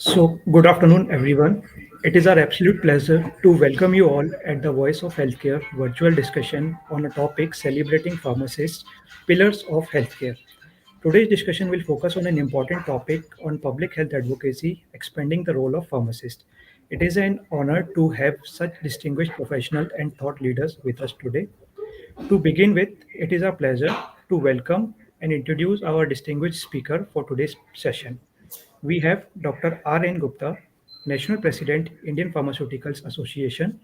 So, good afternoon, everyone. It is our absolute pleasure to welcome you all at the Voice of Healthcare virtual discussion on a topic celebrating pharmacists, pillars of healthcare. Today's discussion will focus on an important topic on public health advocacy, expanding the role of pharmacists. It is an honor to have such distinguished professionals and thought leaders with us today. To begin with, it is our pleasure to welcome and introduce our distinguished speaker for today's session. We have Dr. R.N. Gupta, National President, Indian Pharmaceuticals Association.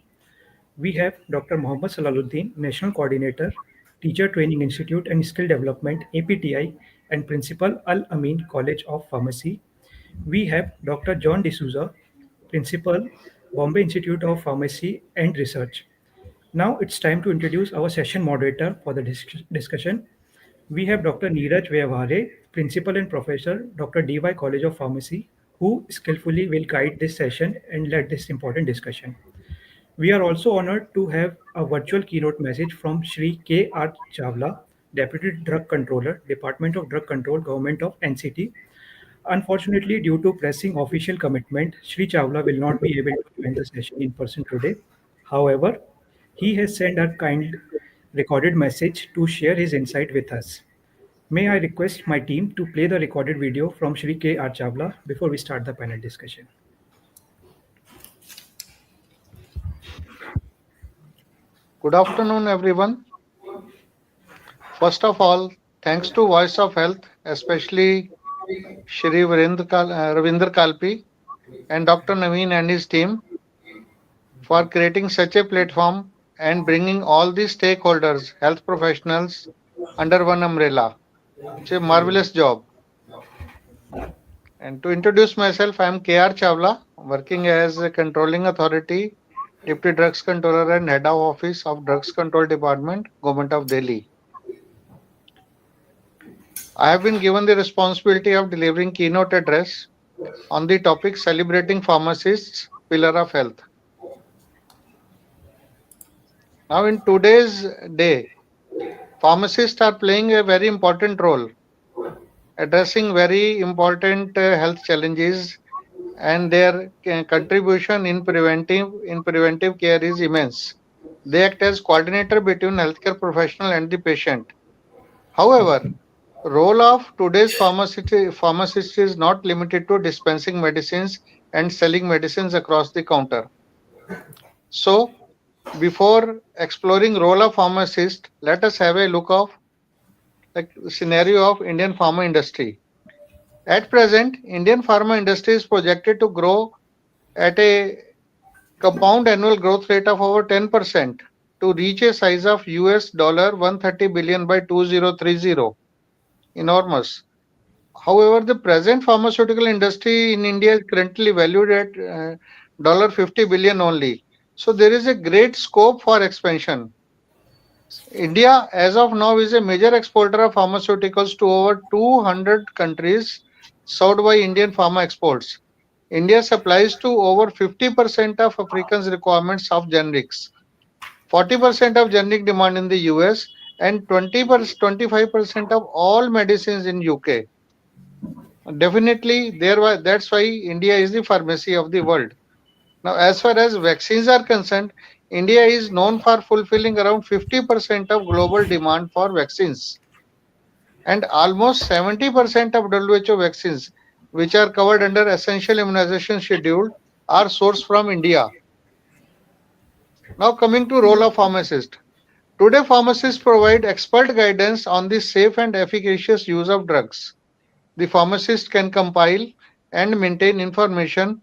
We have Dr. Mohammad Salahuddin, National Coordinator, Teacher Training Institute and Skill Development, APTI, and Principal Al-Ameen College of Pharmacy. We have Dr. John D'Souza, Principal, Bombay Institute of Pharmacy and Research. Now it's time to introduce our session moderator for the discussion. We have Dr. Neeraj Vyavhare, Principal and Professor, Dr. DY College of Pharmacy, who skillfully will guide this session and lead this important discussion. We are also honored to have a virtual keynote message from Shri K.R. Chawla, Deputy Drug Controller, Department of Drug Control, Government of NCT. Unfortunately, due to pressing official commitment, Shri Chawla will not be able to join the session in person today. However, he has sent a kind recorded message to share his insight with us. May I request my team to play the recorded video from Shri K.R. Chawla before we start the panel discussion. Good afternoon, everyone. First of all, thanks to Voice of Health, especially Shri Ravinder Kalpi and Dr. Naveen and his team for creating such a platform and bringing all the stakeholders, health professionals under one umbrella. It's a marvelous job. And to introduce myself, I am K.R. Chawla, working as a controlling authority, Deputy Drugs Controller and Head of Office of Drugs Control Department, Government of Delhi. I have been given the responsibility of delivering keynote address on the topic celebrating pharmacists, pillar of health. Now, in today's day, pharmacists are playing a very important role, addressing very important health challenges, and their contribution in preventive care is immense. They act as coordinator between healthcare professional and the patient. However, role of today's pharmacist is not limited to dispensing medicines and selling medicines across the counter. So, before exploring role of pharmacist, let us have a look of the scenario of Indian pharma industry. At present, Indian pharma industry is projected to grow at a compound annual growth rate of over 10% to reach a size of US dollar 130 billion by 2030. Enormous. However, the present pharmaceutical industry in India is currently valued at $50 billion only. So there is a great scope for expansion. India, as of now, is a major exporter of pharmaceuticals to over 200 countries served by Indian pharma exports. India supplies to over 50% of Africa's requirements of generics, 40% of generic demand in the US, and 25% of all medicines in UK. Definitely, that's why India is the pharmacy of the world. Now, as far as vaccines are concerned, India is known for fulfilling around 50% of global demand for vaccines. And almost 70% of WHO vaccines, which are covered under essential immunization schedule, are sourced from India. Now coming to role of pharmacist. Today, pharmacists provide expert guidance on the safe and efficacious use of drugs. The pharmacist can compile and maintain information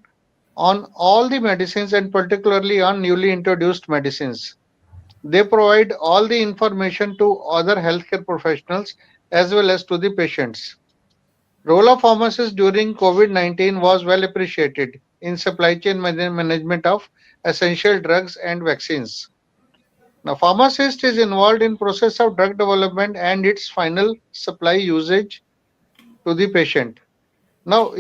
on all the medicines and particularly on newly introduced medicines. They provide all the information to other healthcare professionals as well as to the patients. Role of pharmacists during COVID-19 was well appreciated in supply chain management of essential drugs and vaccines. Now, pharmacist is involved in process of drug development and its final supply usage to the patient. Now,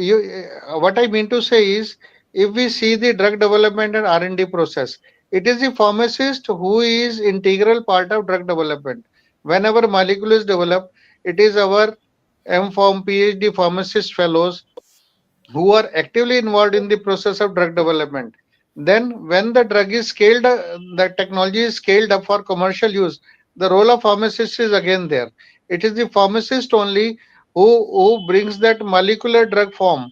what I mean to say is, if we see the drug development and R&D process, it is the pharmacist who is integral part of drug development. Whenever molecule is developed, it is our M.Pharm, PhD pharmacist fellows who are actively involved in the process of drug development. Then, when the drug is scaled, the technology is scaled up for commercial use, the role of pharmacist is again there. It is the pharmacist only who brings that molecular drug form,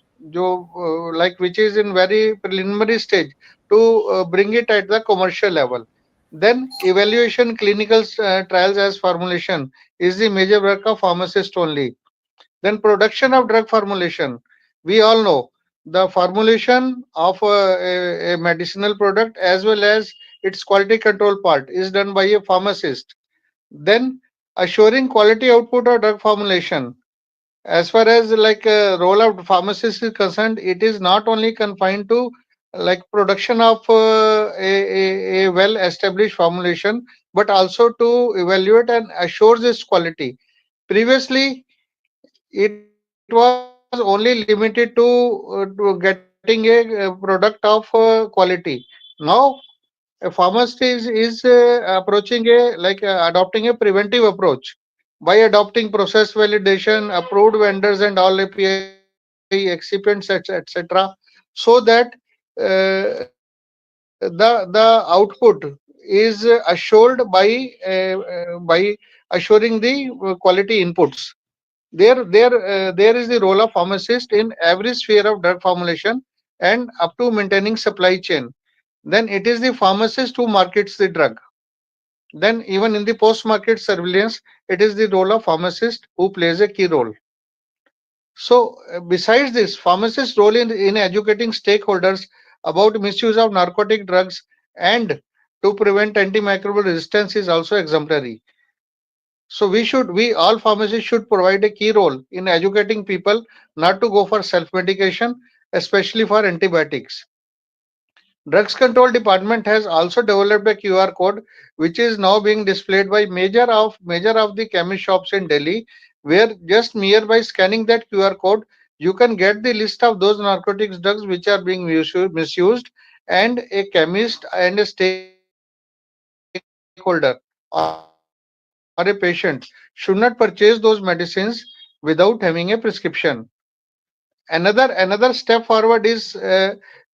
like which is in very preliminary stage, to bring it at the commercial level. Then, evaluation, clinical trials as formulation is the major work of pharmacist only. Then production of drug formulation. We all know the formulation of a medicinal product as well as its quality control part is done by a pharmacist. Then assuring quality output of drug formulation. As far as like role of pharmacist is concerned, it is not only confined to like production of a well established formulation, but also to evaluate and assure its quality. Previously, it was only limited to getting a product of quality. Now, a pharmacist is approaching adopting a preventive approach by adopting process validation, approved vendors, and all API excipients, etc., so that the output is assured by assuring the quality inputs. There is the role of pharmacist in every sphere of drug formulation and up to maintaining supply chain. Then it is the pharmacist who markets the drug. Then even in the post-market surveillance, it is the role of pharmacist who plays a key role. So besides this, pharmacist's role in educating stakeholders about misuse of narcotic drugs and to prevent antimicrobial resistance is also exemplary. So we all pharmacists should provide a key role in educating people not to go for self-medication, especially for antibiotics. Drugs Control Department has also developed a QR code which is now being displayed by major of the chemist shops in Delhi, where just mere by scanning that QR code you can get the list of those narcotics drugs which are being misused, and a chemist and a stakeholder or a patient should not purchase those medicines without having a prescription. Another step forward is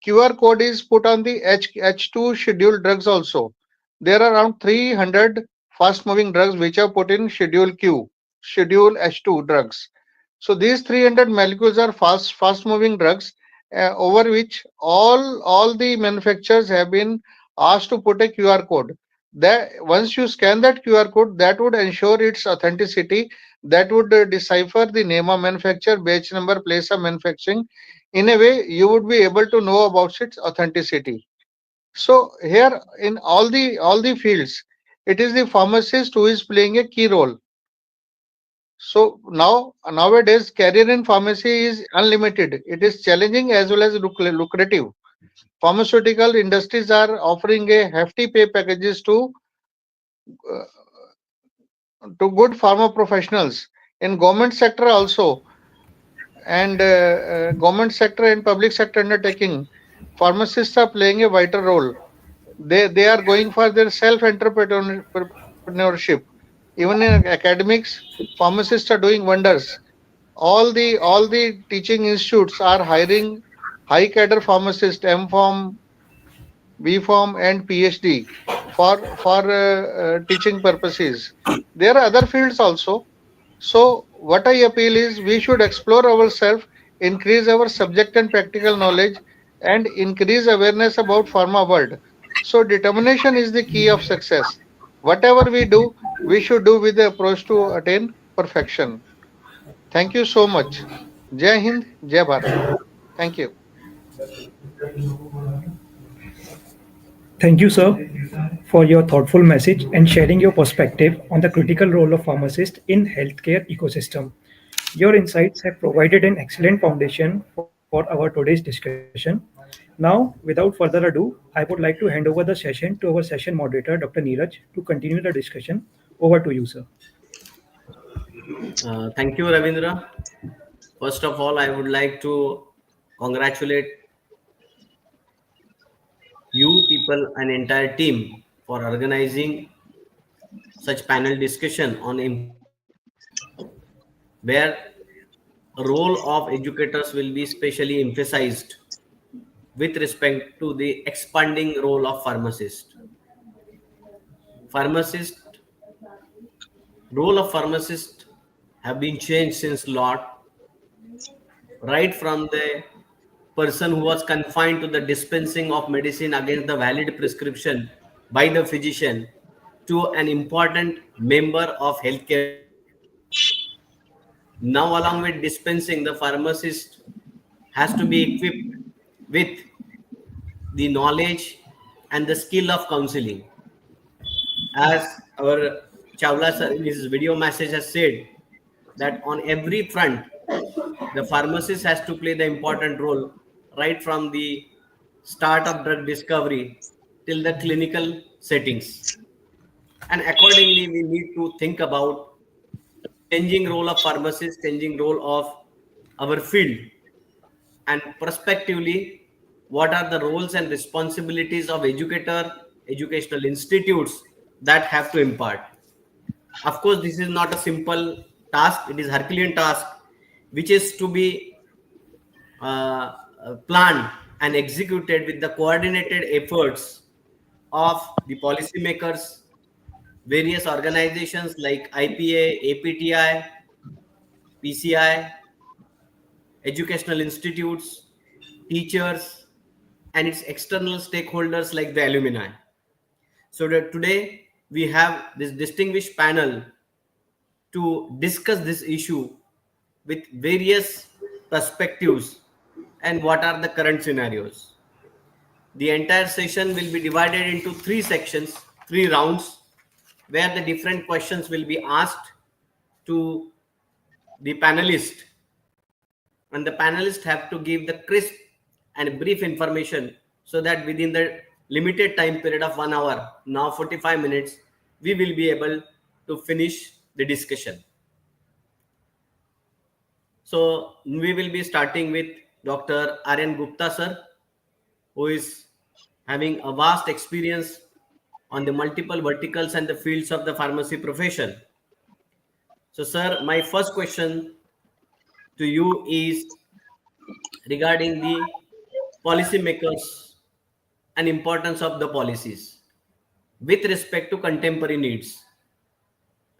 QR code is put on the H2 scheduled drugs also. There are around 300 fast moving drugs which are put in schedule Q, schedule H2 drugs. So these 300 molecules are fast moving drugs, over which all the manufacturers have been asked to put a QR code. That once you scan that QR code, that would ensure its authenticity, that would decipher the name of manufacturer, batch number, place of manufacturing. In a way, you would be able to know about its authenticity. So here in all the fields, it is the pharmacist who is playing a key role. So nowadays, career in pharmacy is unlimited. It is challenging as well as lucrative. Pharmaceutical industries are offering a hefty pay packages to good pharma professionals in government sector also, and government sector and public sector undertaking. Pharmacists are playing a vital role. They are going for their self entrepreneurship. Even in academics, pharmacists are doing wonders. All the teaching institutes are hiring high cadre pharmacists, M.Pharm, B.Pharm, and PhD for teaching purposes. There are other fields also. So what I appeal is we should explore ourselves, increase our subject and practical knowledge, and increase awareness about pharma world. So determination is the key of success. Whatever we do, we should do with the approach to attain perfection. Thank you so much. Jai Hind, Jai Bharat. Thank you. Thank you, sir. for your thoughtful message and sharing your perspective on the critical role of pharmacists in healthcare ecosystem. Your insights have provided an excellent foundation for our today's discussion. Now, without further ado, I would like to hand over the session to our session moderator, Dr. Neeraj, to continue the discussion. Over to you, sir. Thank you, Ravindra. First of all, I would like to congratulate you people and entire team for organizing such panel discussion on important topic where role of educators will be specially emphasized with respect to the expanding role of pharmacist. Pharmacist role of pharmacist have been changed since lot, right from the person who was confined to the dispensing of medicine against the valid prescription by the physician to an important member of healthcare system. Now, along with dispensing, the pharmacist has to be equipped with the knowledge and the skill of counseling. As our Chawla sir in his video message has said, that on every front, the pharmacist has to play the important role right from the start of drug discovery till the clinical settings. And accordingly, we need to think about changing role of pharmacist, changing role of our field, and prospectively, what are the roles and responsibilities of educator, educational institutes that have to impart. Of course, this is not a simple task; it is Herculean task, which is to be planned and executed with the coordinated efforts of the policymakers, various organizations like IPA, APTI, PCI, educational institutes, teachers, and its external stakeholders like the alumni. So that today we have this distinguished panel to discuss this issue with various perspectives and what are the current scenarios. The entire session will be divided into three sections, three rounds, where the different questions will be asked to the panelist, and the panelists have to give the crisp and brief information so that within the limited time period of 1 hour, now 45 minutes, we will be able to finish the discussion. So we will be starting with Dr. R.N. Gupta sir, who is having a vast experience on the multiple verticals and the fields of the pharmacy profession. So sir, my first question to you is regarding the policymakers and importance of the policies with respect to contemporary needs.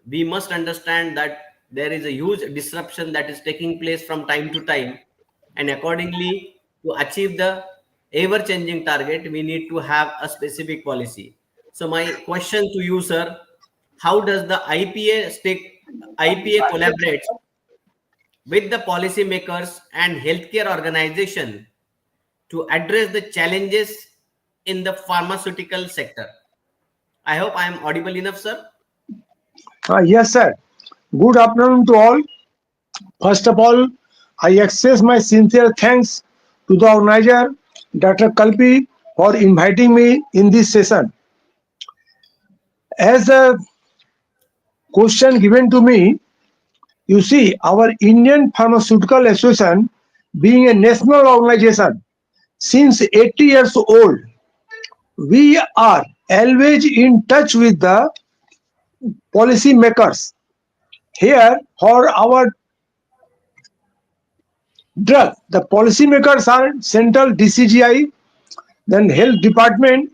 We must understand that there is a huge disruption that is taking place from time to time, and accordingly, to achieve the ever changing target, we need to have a specific policy. So my question to you, sir, how does the IPA collaborate with the policymakers and healthcare organization to address the challenges in the pharmaceutical sector? I hope I am audible enough, sir. Yes, sir. Good afternoon to all. First of all, I express my sincere thanks to the organizer, Dr. Kalpi, for inviting me in this session. As a question given to me, you see, our Indian Pharmaceutical Association, being a national organization since 80 years old, we are always in touch with the policy makers. Here, for our drug, the policymakers are Central DCGI, then Health Department,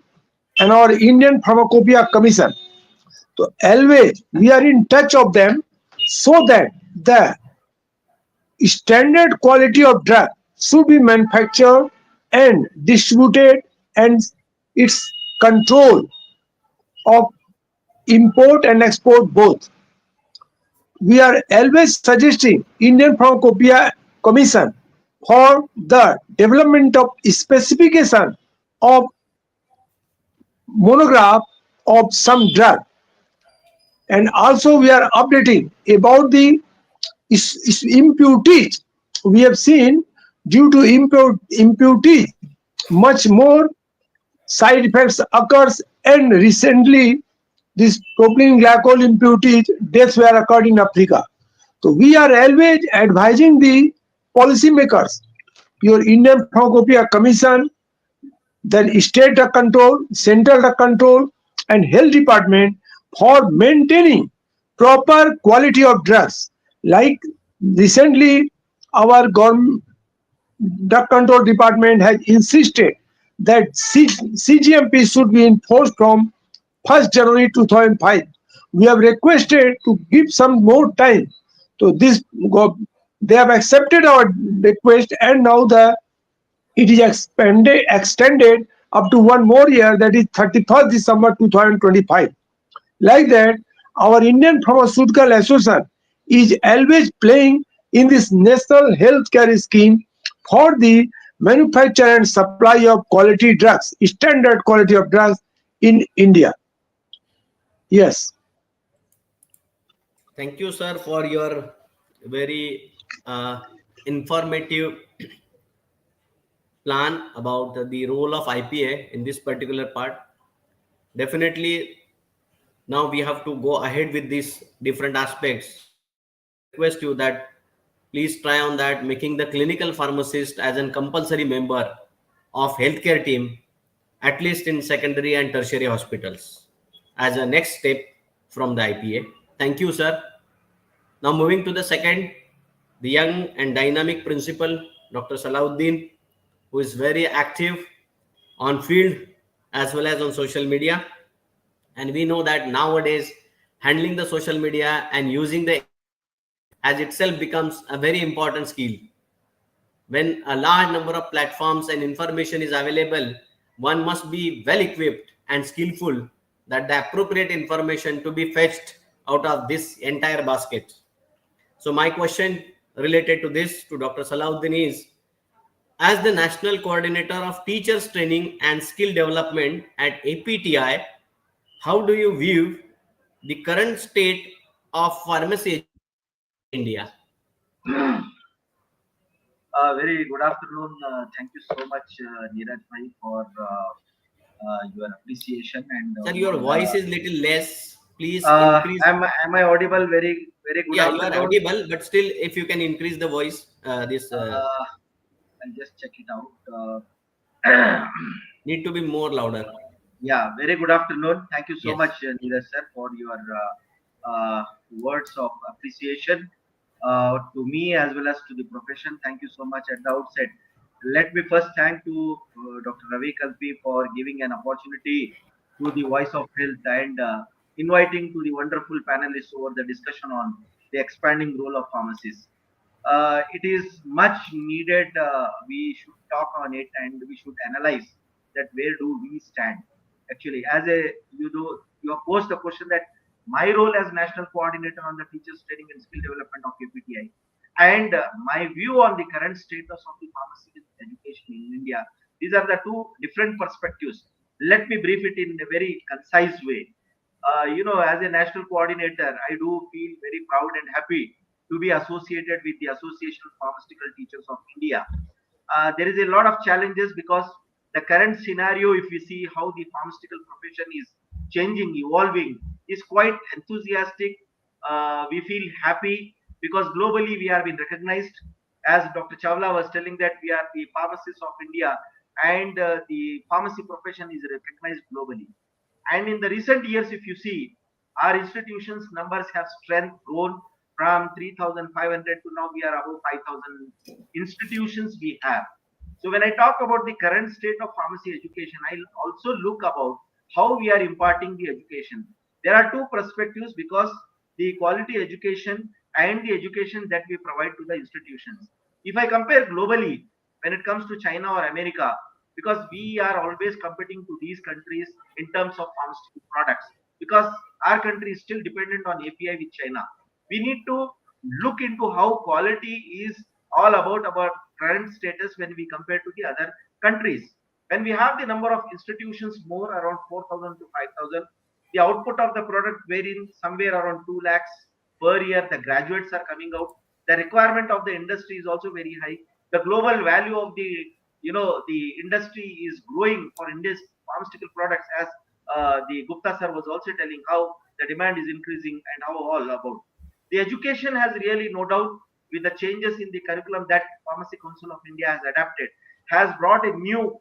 and our Indian Pharmacopoeia Commission. So always we are in touch of them so that the standard quality of drug should be manufactured and distributed, and its control of import and export both. We are always suggesting Indian Pharmacopoeia Commission for the development of specification of monograph of some drug, and also we are updating about the impurities. We have seen due to impurities, much more side effects occurs, and recently this propylene glycol impurities deaths were occurred in Africa. So we are always advising the policymakers, your Indian Pharmacopoeia Commission, then state drug control, central drug control, and health department for maintaining proper quality of drugs. Like recently, our government drug control department has insisted that CGMP should be enforced from 1st January 2005. We have requested to give some more time. So they have accepted our request, and now it is extended up to one more year, that is 31st December 2025. Like that, our Indian Pharmaceutical Association is always playing in this national healthcare scheme for the manufacture and supply of quality drugs, standard quality of drugs in India. Yes. Thank you, sir, for your very informative plan about the role of IPA in this particular part. Definitely, now we have to go ahead with these different aspects. So I would request you that please try on that, making the clinical pharmacist as a compulsory member of healthcare team, at least in secondary and tertiary hospitals, as a next step from the IPA. Thank you, sir. Now moving to the second, the young and dynamic principal, Dr. Salahuddin, who is very active on field as well as on social media. And we know that nowadays handling the social media and using the AI as itself becomes a very important skill. When a large number of platforms and information is available, one must be well equipped and skillful that the appropriate information to be fetched out of this entire basket. So my question related to this to Dr. Salahuddin is, as the National Coordinator of Teachers Training and Skill Development at APTI, how do you view the current state of pharmacy education in India? Very good afternoon. Thank you so much, Neeraj bhai, for your appreciation and Sir, your all voice the. is little less. Please increase. Am I audible? Very good Yeah, you are afternoon. audible, but still, if you can increase the voice, this I'll just check it out. need to be more louder. Yeah, very good afternoon. Thank you so Yes. much, Neeraj sir, for your words of appreciation to me as well as to the profession. Thank you so much at the outset. Let me first thank to Dr. Ravi Kalpi for giving an opportunity to the Voice of Health and inviting to the wonderful panelists over the discussion on the expanding role of pharmacists. It is much needed. We should talk on it and we should analyze that where do we stand. Actually, as a you have posed the question that my role as national coordinator on the teachers training and skill development of APTI and my view on the current status of the pharmacy education in India. These are the two different perspectives. Let me brief it in a very concise way. As a national coordinator, I do feel very proud and happy to be associated with the Association of Pharmaceutical Teachers of India. There is a lot of challenges because the current scenario, if you see how the pharmaceutical profession is changing, evolving, is quite enthusiastic. We feel happy because globally we have been recognized. As Dr. Chawla was telling that we are the pharmacists of India and the pharmacy profession is recognized globally. And in the recent years, if you see, our institutions numbers have strength grown from 3,500 to now we are above 5,000 institutions we have. So when I talk about the current state of pharmacy education, I'll also look about how we are imparting the education. There are two perspectives because the quality education and the education that we provide to the institutions. If I compare globally, when it comes to China or America, because we are always competing to these countries in terms of pharmaceutical products, because our country is still dependent on API with China. We need to look into how quality is all about our current status when we compare to the other countries. When we have the number of institutions more around 4,000 to 5,000, The output of the product varying somewhere around 2 lakhs per year. The graduates are coming out. The requirement of the industry is also very high. The global value of the industry is growing for India's pharmaceutical products, as the Gupta sir was also telling how the demand is increasing and how all about. The education has really, no doubt, with the changes in the curriculum that Pharmacy Council of India has adapted, has brought a new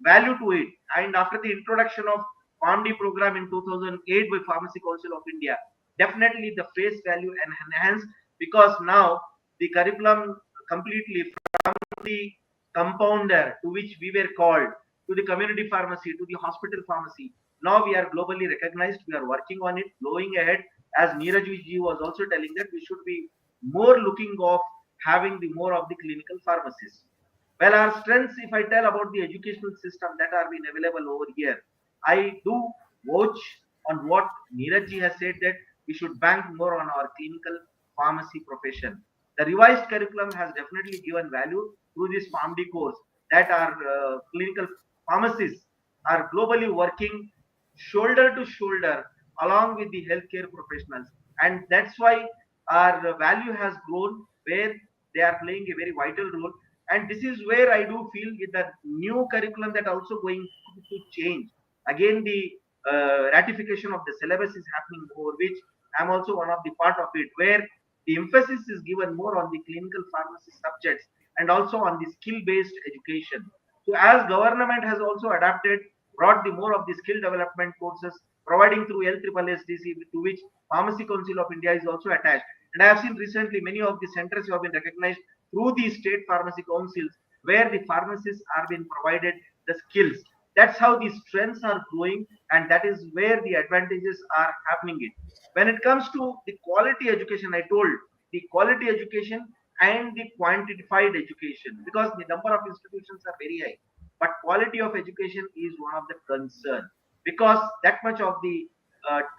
value to it. And after the introduction of PharmD program in 2008 by Pharmacy Council of India, definitely the face value enhanced, because now the curriculum completely, from the compounder to which we were called, to the community pharmacy, to the hospital pharmacy. Now we are globally recognized. We are working on it, going ahead. As Neeraj ji was also telling, that we should be more looking of having the more of the clinical pharmacists. Well, our strengths, if I tell about the educational system that are being available over here, I do watch on what Neeraj ji has said, that we should bank more on our clinical pharmacy profession. The revised curriculum has definitely given value through this PharmD course, that our clinical pharmacists are globally working shoulder to shoulder along with the healthcare professionals. And that's why our value has grown, where they are playing a very vital role. And this is where I do feel with the new curriculum that also going to change. Again, the ratification of the syllabus is happening, over which I'm also one of the part of it, where the emphasis is given more on the clinical pharmacy subjects and also on the skill-based education. So as government has also adapted, brought the more of the skill development courses, providing through LSSDC, to which Pharmacy Council of India is also attached. And I have seen recently many of the centers who have been recognized through the state pharmacy councils, where the pharmacists are being provided the skills. That's how the strengths are growing, and that is where the advantages are happening. It when it comes to the quality education, I told the quality education and the quantified education, because the number of institutions are very high, but quality of education is one of the concern, because that much of the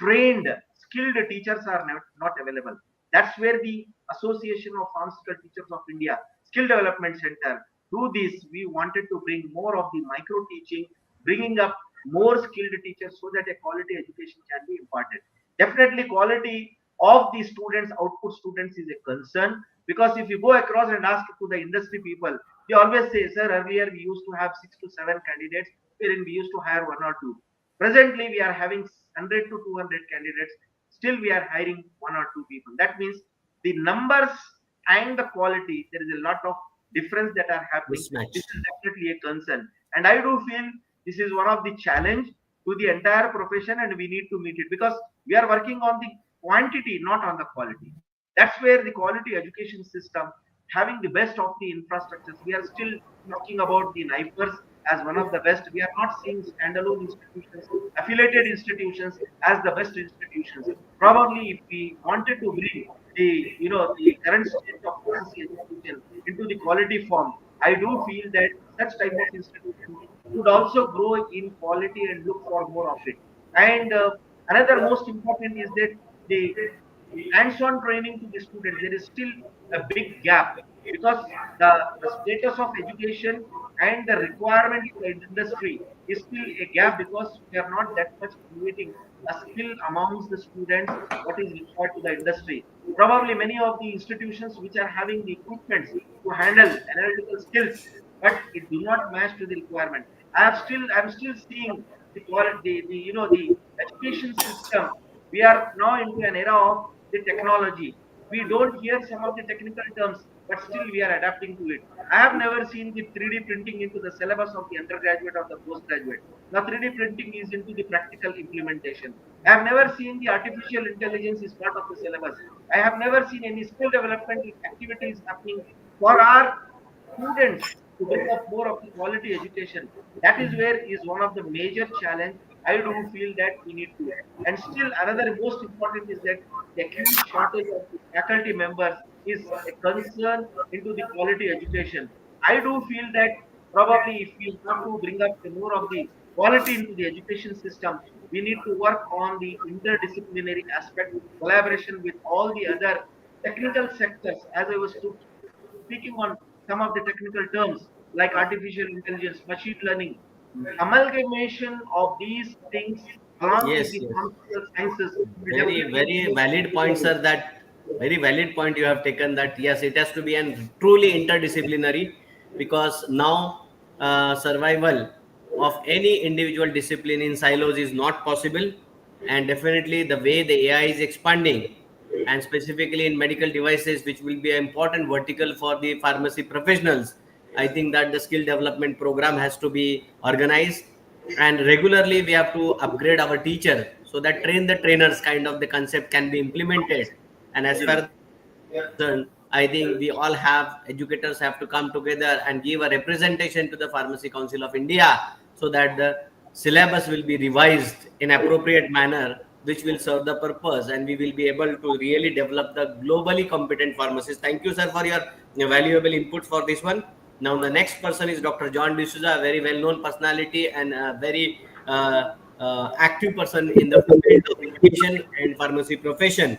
trained skilled teachers are not available. That's where the Association of Pharmaceutical Teachers of India Skill Development Center, through this we wanted to bring more of the micro teaching, bringing up more skilled teachers, so that a quality education can be imparted. Definitely quality of the students, output students, is a concern, because if you go across and ask to the industry people, they always say, sir, earlier we used to have 6 to 7 candidates, wherein we used to hire 1 or 2. Presently we are having 100 to 200 candidates, still we are hiring 1 or 2 people. That means the numbers and the quality, there is a lot of difference that are happening. This Mismatched. is definitely a concern, and I do feel this is one of the challenge to the entire profession, and we need to meet it, because we are working on the quantity, not on the quality. That's where the quality education system, having the best of the infrastructures, we are still talking about the NIPERS as one of the best. We are not seeing standalone institutions, affiliated institutions as the best institutions. Probably if we wanted to bring the current state of pharmacy education into the quality form, I do feel that such type of institutions would also grow in quality and look for more of it. And another most important is that the hands-on training to the students, there is still a big gap, because the status of education and the requirement to the industry is still a gap, because we are not that much creating a skill amongst the students what is required to the industry. Probably many of the institutions which are having the equipments to handle analytical skills, but it do not match to the requirement. I'm still seeing the quality, the education system. We are now into an era of the technology. We don't hear some of the technical terms, but still we are adapting to it. I have never seen the 3D printing into the syllabus of the undergraduate or the postgraduate. Now 3D printing is into the practical implementation. I have never seen the artificial intelligence is part of the syllabus. I have never seen any skill development activities happening for our students to bring up more of the quality education. That is where is one of the major challenge. I do feel that we need to. And still another most important is that the acute shortage of the faculty members is a concern into the quality education. I do feel that probably if we have to bring up the more of the quality into the education system, we need to work on the interdisciplinary aspect, collaboration with all the other technical sectors, as I was speaking on some of the technical terms like artificial intelligence, machine learning, amalgamation of these things along with Yes, the yes. pharmaceutical sciences will Very, definitely very play valid a point, role. sir. That very valid point you have taken. That yes, it has to be an truly interdisciplinary, because now survival of any individual discipline in silos is not possible, and definitely the way the AI is expanding, and specifically in medical devices, which will be an important vertical for the pharmacy professionals. I think that the skill development program has to be organized, and regularly we have to upgrade our teacher, so that train the trainers kind of the concept can be implemented. And as far as we are concerned, I think we all have educators have to come together and give a representation to the Pharmacy Council of India, so that the syllabus will be revised in appropriate manner, which will serve the purpose, and we will be able to really develop the globally competent pharmacists. Thank you, sir, for your valuable input for this one. Now, the next person is Dr. John D'Souza, a very well-known personality and a very active person in the field of education and pharmacy profession.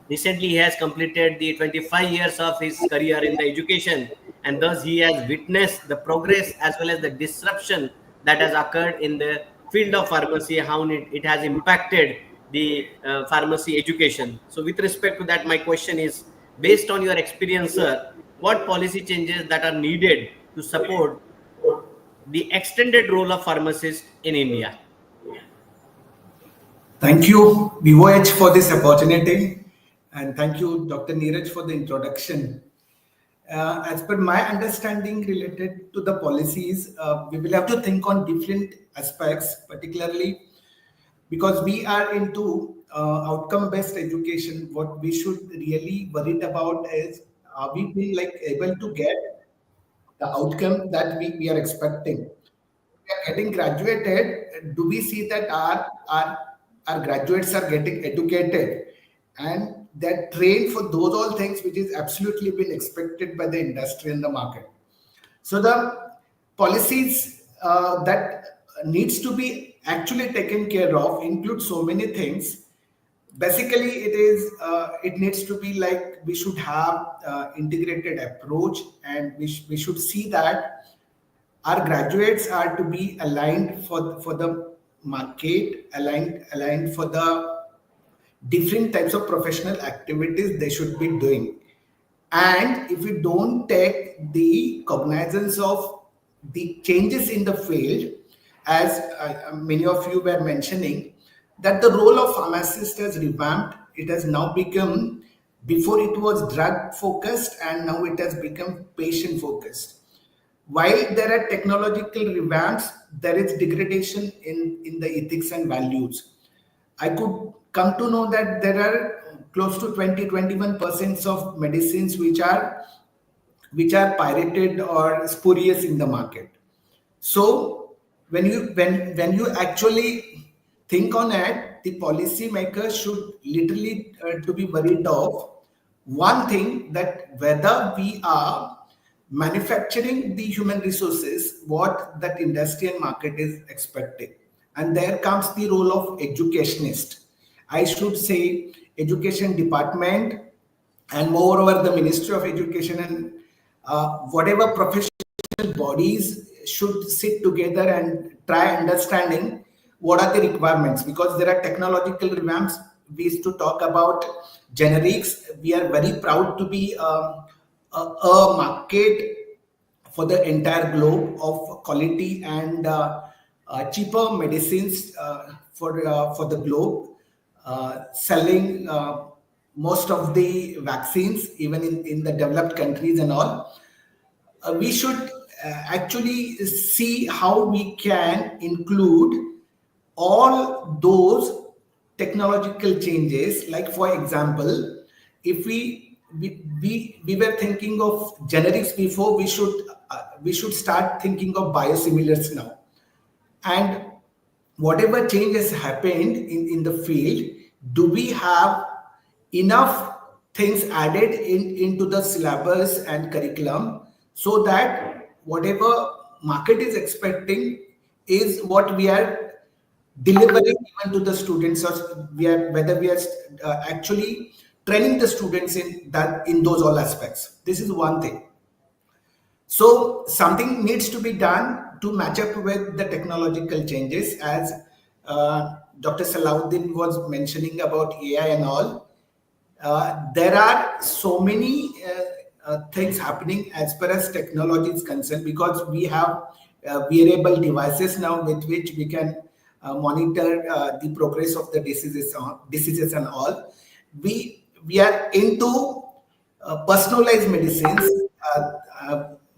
Recently, he has completed the 25 years of his career in the education, and thus he has witnessed the progress as well as the disruption that has occurred in the field of pharmacy, how it has impacted the pharmacy education. So, with respect to that, my question is, based on your experience, sir, what policy changes that are needed to support the extended role of pharmacists in India? Thank you, VOH, for this opportunity, and thank you, Dr. Neeraj, for the introduction. As per my understanding related to the policies, we will have to think on different aspects, particularly because we are into outcome-based education. What we should really worried about is, are we being like able to get the outcome that we are expecting? We are getting graduated. Do we see that our graduates are getting educated and they're trained for those all things which is absolutely been expected by the industry and the market? So the policies that needs to be actually taken care of include so many things. Basically, it needs to be like we should have integrated approach, and we should see that our graduates are to be aligned for the market, aligned for the different types of professional activities they should be doing. And if we don't take the cognizance of the changes in the field, as many of you were mentioning, that the role of pharmacist has revamped. It has now become, before it was drug focused, and now it has become patient focused. While there are technological revamps, there is degradation in the ethics and values. I could come to know that there are close to 20-21% of medicines which are pirated or spurious in the market. So when you actually think on it, the policymakers should literally to be worried of one thing, that whether we are manufacturing the human resources what that industry and market is expecting. And there comes the role of educationist. I should say education department, and moreover the Ministry of Education, and whatever professional bodies should sit together and try understanding what are the requirements, because there are technological revamps. We used to talk about generics. We are very proud to be a market for the entire globe of quality and cheaper medicines for the globe, selling most of the vaccines even in the developed countries and all. We should actually see how we can include all those technological changes. Like for example, if we were thinking of generics before, we should start thinking of biosimilars now. And whatever change has happened in the field, do we have enough things added into the syllabus and curriculum, so that whatever market is expecting is what we are delivering even to the students, or whether we are actually training the students in those all aspects. This is one thing. So something needs to be done to match up with the technological changes. As Dr. Salahuddin was mentioning about AI and all. There are so many things happening as far as technology is concerned, because we have wearable devices now with which we can monitor the progress of the diseases and all. We are into personalized medicines.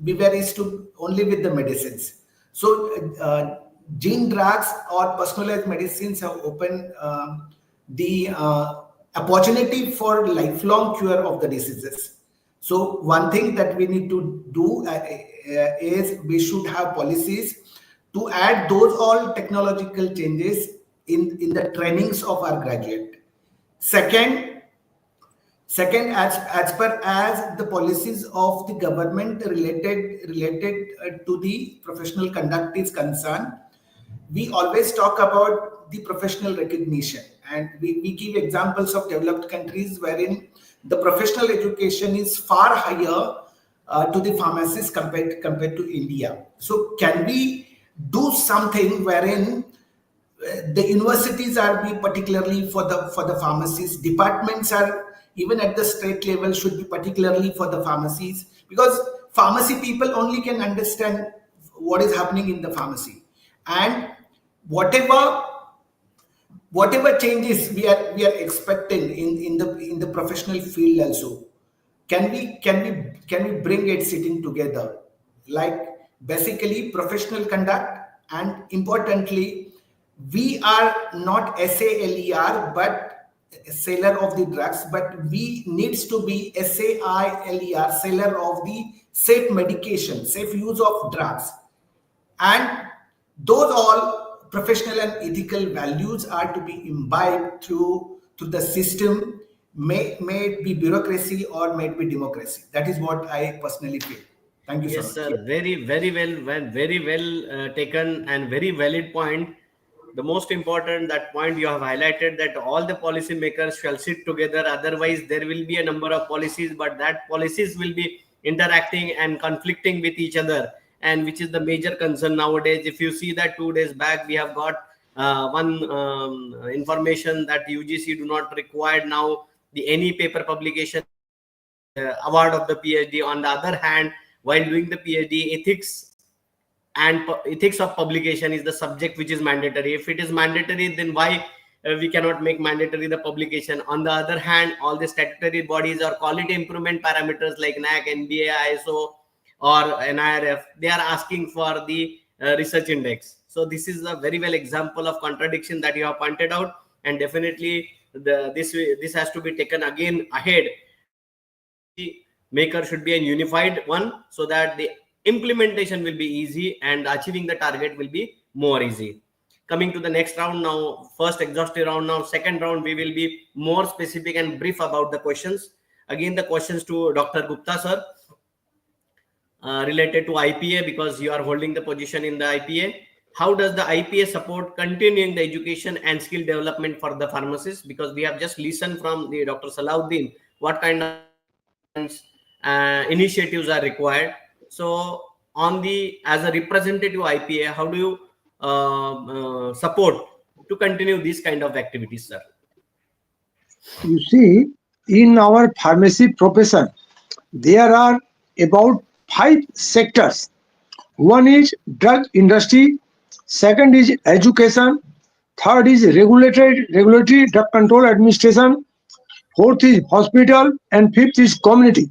We were used to only with the medicines. So gene drugs or personalized medicines have opened the opportunity for lifelong cure of the diseases. So one thing that we need to do is we should have policies to add those all technological changes in the trainings of our graduate. Second, as per as the policies of the government related to the professional conduct is concerned, we always talk about the professional recognition, and we give examples of developed countries wherein the professional education is far higher to the pharmacists compared to India. So can we do something wherein the universities are be particularly for the pharmacies, departments are even at the state level should be particularly for the pharmacies, because pharmacy people only can understand what is happening in the pharmacy, and whatever changes we are expecting in the professional field also, can we bring it sitting together, like basically professional conduct, and importantly, we are not SALER but seller of the drugs, but we needs to be SAILER, seller of the safe medication, safe use of drugs. And those all professional and ethical values are to be imbibed through the system, may it be bureaucracy or may it be democracy. That is what I personally feel. Thank you so Yes, much. sir. Very well taken and very valid point. The most important that point you have highlighted, that all the policy makers shall sit together. Otherwise, there will be a number of policies, but that policies will be interacting and conflicting with each other, and which is the major concern nowadays. If you see that 2 days back, we have got one information that UGC do not require now the any paper publication award of the PhD. On the other hand, while doing the PhD, ethics of publication is the subject which is mandatory. If it is mandatory, then why we cannot make mandatory the publication? On the other hand, all the statutory bodies or quality improvement parameters like NAC, NBA, ISO, or NIRF, they are asking for the research index. So this is a very well example of contradiction that you have pointed out, and definitely this has to be taken again ahead. Policy maker should be a unified one, so that the implementation will be easy and achieving the target will be more easy. Coming to the next round now, first exhaustive round. Now second round, we will be more specific and brief about the questions. Again, the questions to Dr. Gupta sir, related to IPA, because you are holding the position in the IPA. How does the IPA support continuing the education and skill development for the pharmacists? Because we have just listened from the Dr. Salahuddin what kind of developments initiatives are required. So on the as a representative IPA, how do you support to continue these kind of activities, sir? You see, in our pharmacy profession, there are about 5 sectors. One is drug industry, second is education, third is regulatory drug control administration, fourth is hospital, and fifth is community.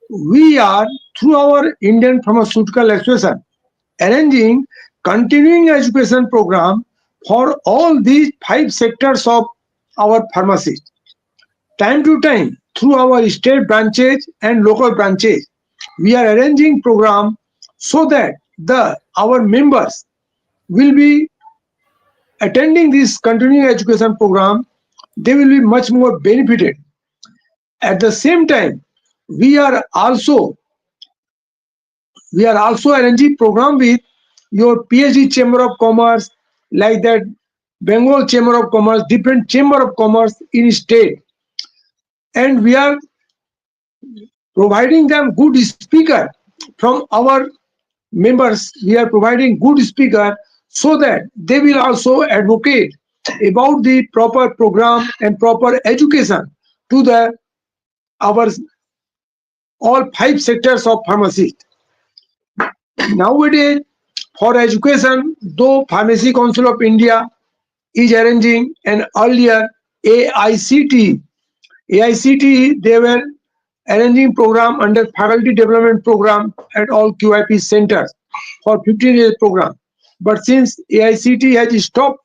We are, through our Indian Pharmaceutical Association, arranging continuing education program for all these 5 sectors of our pharmacy. Time to time, through our state branches and local branches, we are arranging program so that our members will be attending this continuing education program. They will be much more benefited. At the same time, we are also arranging program with your PhD Chamber of Commerce, like that Bengal Chamber of Commerce, different Chamber of Commerce in state, and we are providing them good speaker from our members. We are providing good speaker so that they will also advocate about the proper program and proper education to the our all five sectors of pharmacy. Nowadays, for education, though Pharmacy Council of India is arranging an earlier AICT, AICT they were arranging program under faculty development program at all QIP centers for 15 years program. But since AICT has stopped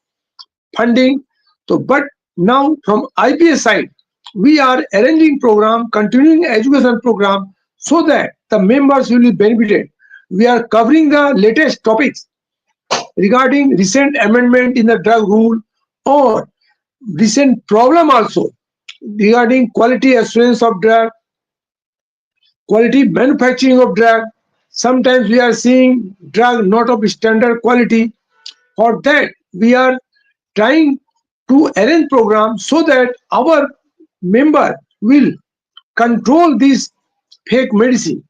funding, so but now from IPS side, we are arranging program, continuing education program so that the members will be benefited. We are covering the latest topics regarding recent amendment in the drug rule or recent problem also regarding quality assurance of drug, quality manufacturing of drug. Sometimes we are seeing drug not of standard quality. For that, we are trying to arrange program so that our member will control this fake medicine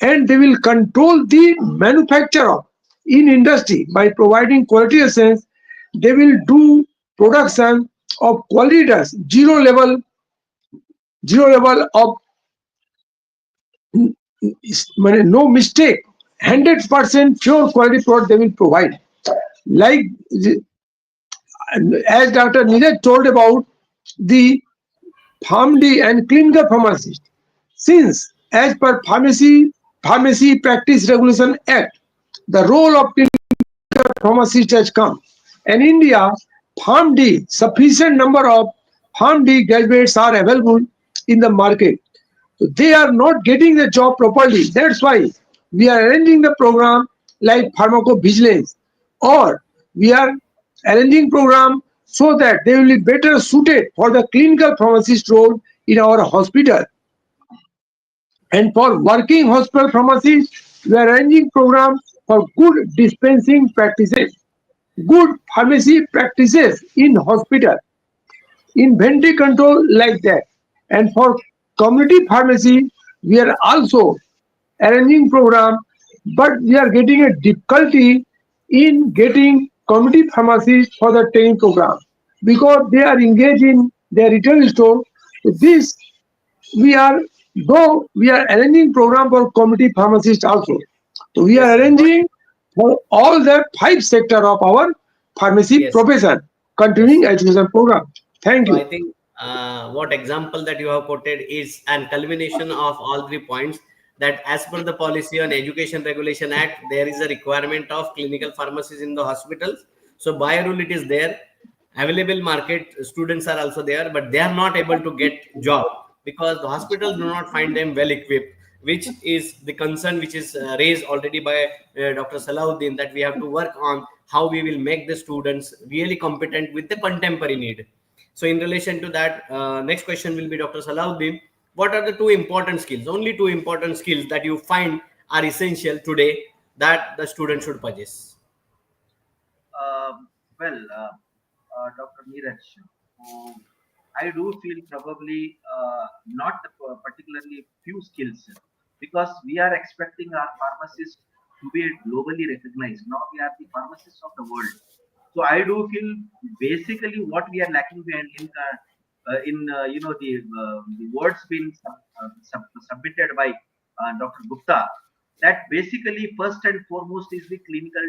and they will control the manufacturer in industry by providing quality assurance. They will do production of quality drugs, zero level of no mistake, 100% pure quality product they will provide. Like as Dr. Neeraj told about the PharmD and clinical pharmacist. Since as per Pharmacy Practice Regulation Act, the role of clinical pharmacist has come. In India, PharmD, sufficient number of PharmD graduates are available in the market. So they are not getting the job properly. That's why we are arranging the program like pharmacovigilance, or we are arranging program so that they will be better suited for the clinical pharmacist role in our hospital. And for working hospital pharmacists, we are arranging programs for good dispensing practices, good pharmacy practices in hospital, inventory control like that. And for community pharmacy, we are also arranging program, but we are getting a difficulty in getting community pharmacists for the training program because they are engaged in their retail store. So this we are though we are arranging program for community pharmacists also. So we are Yes, sir. arranging for all the five sector of our pharmacy Yes, profession, yes. continuing education program. Thank So I you. think what example that you have quoted is an culmination of all 3 points, that as per the policy on Education Regulation Act, there is a requirement of clinical pharmacies in the hospitals. So by rule it is there. Available market students are also there, but they are not able to get job because the hospitals do not find them well equipped, which is the concern which is raised already by Dr. Salahuddin, that we have to work on how we will make the students really competent with the contemporary need. So in relation to that, next question will be Dr. Salahuddin. What are the two important skills, only two important skills that you find are essential today that the student should possess? Well, Dr. Neeraj, so I do feel probably not particularly few skills, because we are expecting our pharmacists to be globally recognized. Now we are the pharmacists of the world. So I do feel basically what we are lacking behind the words being submitted by Dr. Gupta, that basically first and foremost is the clinical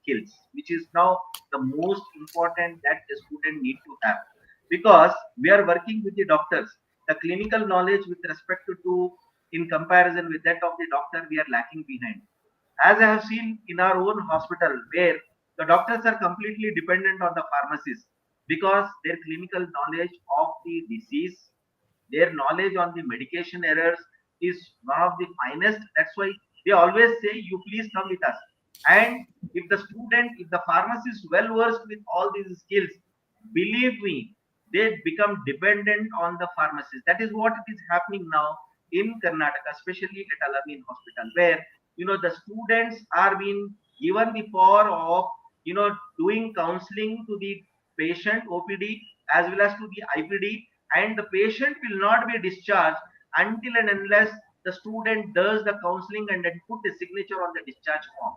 skills, which is now the most important that a student need to have, because we are working with the doctors. The clinical knowledge with respect to in comparison with that of the doctor, we are lacking behind. As I have seen in our own hospital, where the doctors are completely dependent on the pharmacists, because their clinical knowledge of the disease, their knowledge on the medication errors is one of the finest. That's why they always say, "You please come with us." And if the pharmacist well versed with all these skills, believe me, they become dependent on the pharmacist. That is what it is happening now in Karnataka, especially at Al-Ameen Hospital, where the students are being given the power of doing counseling to the patient OPD as well as to the IPD, and the patient will not be discharged until and unless the student does the counseling and then put a signature on the discharge form.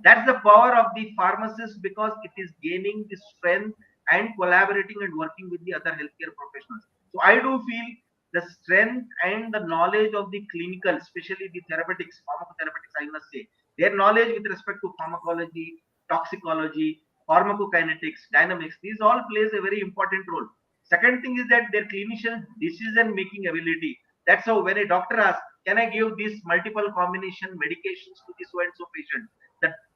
That's the power of the pharmacist, because it is gaining the strength and collaborating and working with the other healthcare professionals. So I do feel the strength and the knowledge of the clinical, especially the therapeutics, pharmacotherapeutics, I must say, their knowledge with respect to pharmacology, toxicology, pharmacokinetics, dynamics, these all plays a very important role. Second thing is that their clinician decision making ability. That's how when a doctor asks, can I give these multiple combination medications to this so and so patient?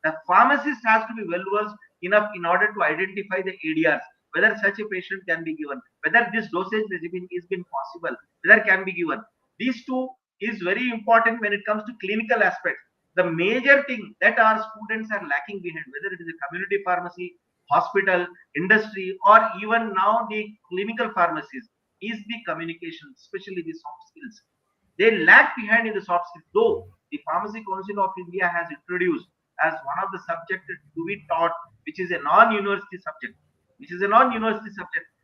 The pharmacist has to be well versed enough in order to identify the ADRs, whether such a patient can be given, whether this dosage regimen is been possible, whether can be given. These two is very important when it comes to clinical aspects. The major thing that our students are lacking behind, whether it is a community pharmacy, hospital, industry, or even now the clinical pharmacies, is the communication, especially the soft skills. They lag behind in the soft skills, though the Pharmacy Council of India has introduced as one of the subjects to be taught, which is a non-university subject,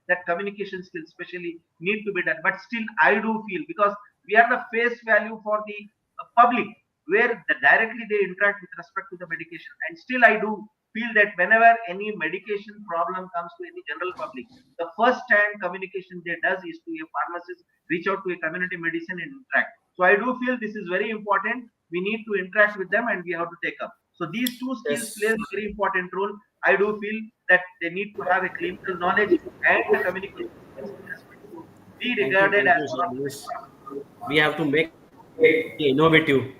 that communication skills especially need to be done. But still, I do feel, because we are the face value for the public, where directly they interact with respect to the medication. And still, I do feel that whenever any medication problem comes to any general public, the first hand communication they does is to a pharmacist, reach out to a community medicine and interact. So I do feel this is very important. We need to interact with them and we have to take up. So these two skills Yes. play a very important role. I do feel that they need to have a clinical knowledge and the communication skills with respect to be regarded Thank as you, one sir. of the best Yes, practices. we have to make it innovative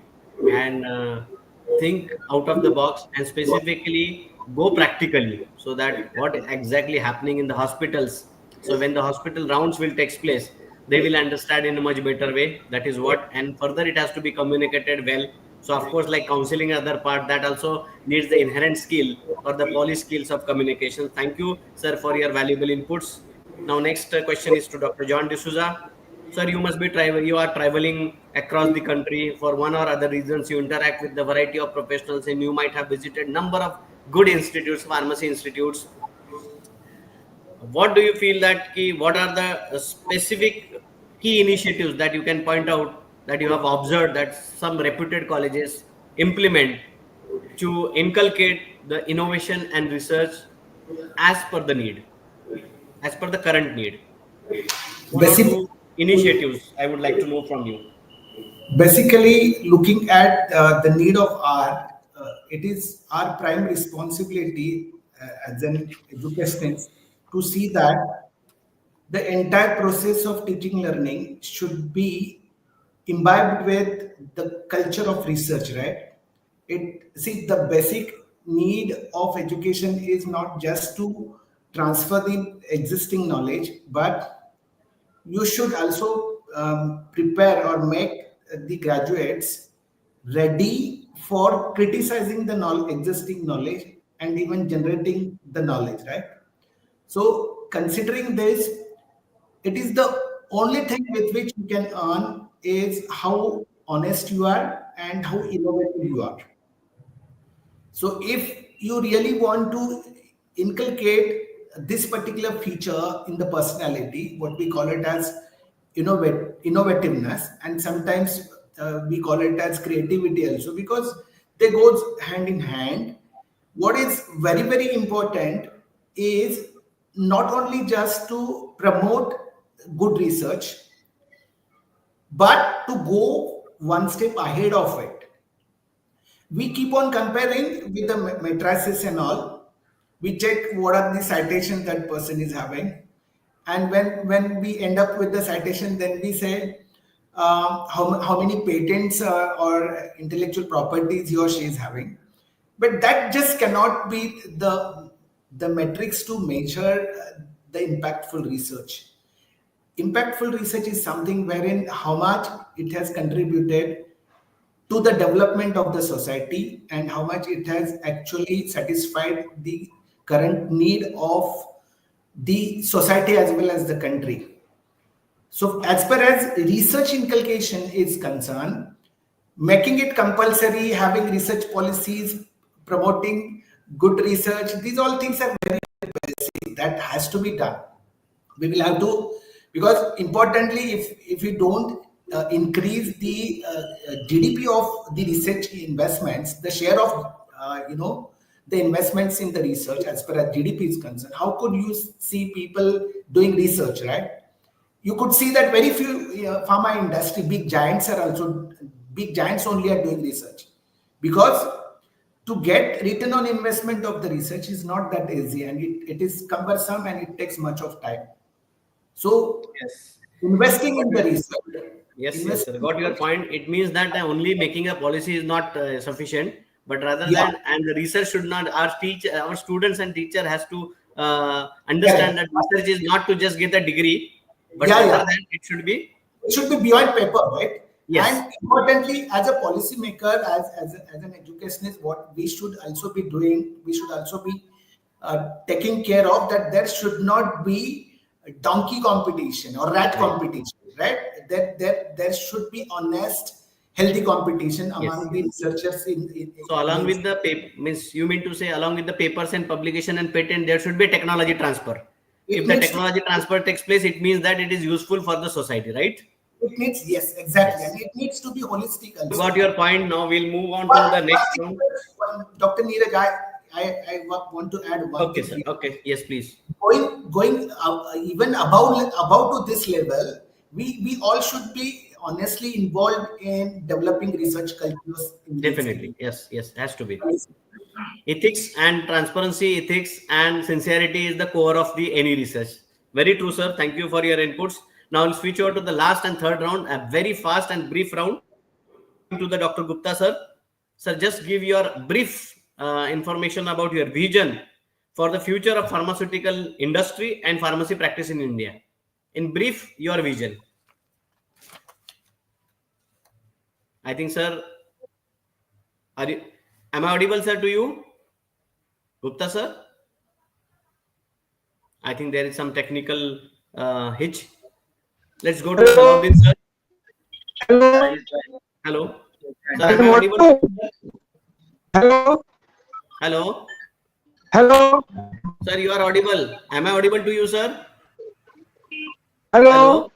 and think out of the box and specifically go practically, so that what exactly happening in the hospitals. So when the hospital rounds will takes place, they will understand in a much better way. That is what, and further it has to be communicated well. So of course, like counseling other part, that also needs the inherent skill or the polish skills of communication. Thank you, sir, for your valuable inputs. Now next question is to Dr. John D'Souza. Sir, you must be you are traveling across the country for one or other reasons. You interact with the variety of professionals, and you might have visited number of good institutes, pharmacy institutes. What do you feel that key? What are the specific key initiatives that you can point out that you have observed that some reputed colleges implement to inculcate the innovation and research as per the need, as per the current need? One or Basically, two initiatives I would like to know from you. basically looking at the need of art, it is our prime responsibility as an educationist to see that the entire process of teaching learning should be imbibed with the culture of research, right? It see the basic need of education is not just to transfer the existing knowledge, but you should also prepare or make the graduates ready for criticizing the existing knowledge and even generating the knowledge, right? So considering this, it is the only thing with which you can earn is how honest you are and how innovative you are. So if you really want to inculcate this particular feature in the personality, what we call it as innovativeness, and sometimes we call it as creativity also, because they go hand in hand. What is very, very important is not only just to promote good research, but to go one step ahead of it. We keep on comparing with the matrices and all. We check what are the citations that person is having, and when we end up with the citation, then we say how many patents or intellectual properties he or she is having. But that just cannot be the metrics to measure the impactful research. Impactful research is something wherein how much it has contributed to the development of the society and how much it has actually satisfied the current need of the society as well as the country. So as far as research inculcation is concerned, making it compulsory, having research policies, promoting good research, these all things are very basic. That has to be done. We will have to, because importantly, if we don't increase the GDP of the research investments, the share of the investments in the research as per as GDP is concerned, how could you see people doing research, right? You could see that very few pharma industry, big giants only are doing research, because to get return on investment of the research is not that easy, and it is cumbersome and it takes much of time. So Yes. investing in the research. Yes, yes, sir. Got your point. It means that only making a policy is not sufficient, but rather Yeah, than, and the research should not, our students and teacher has to understand correct. that research is not to just get a degree, but Yeah, rather yeah. than it should be, It should be beyond paper, right? yes, And importantly, as a policymaker, as an educationist, what we should also be doing, we should also be taking care of that there should not be a donkey competition or rat right. competition, right? There should be honest, healthy competition Yes. among the researchers So along with the paper, means you mean to say along with the papers and publication and patent, there should be technology transfer. it If the needs to technology transfer takes place, it means that it is useful for the society, right? it needs, yes, exactly, and Yes. it needs to be holistic You also. got your point. Now we'll move on to the One next thing, round. Dr. Neeraj, I want to add one Okay, thing sir. here. Okay. Yes, please. Going even above to this level, we all should be honestly involved in developing research cultures in this. Definitely. Yes, yes. Has to be. Ethics and transparency, ethics and sincerity is the core of the any research. Very true, sir. Thank you for your inputs. Now we'll switch over to the last and third round, a very fast and brief round. Moving to the Dr. Gupta, sir. Sir, just give your brief information about your vision for the future of pharmaceutical industry and pharmacy practice in India. In brief, your vision. I think, sir, are you, am I audible, sir, to you? Gupta, sir? I think there is some technical hitch. Let's go to Hello, Salahuddin, sir. hello, He's joining. Hello. He's Sir, I am am I joining. audible to audible. you, sir? Hello, Hello. hello, Sir, you are audible. Am I audible to you, sir? hello. Hello.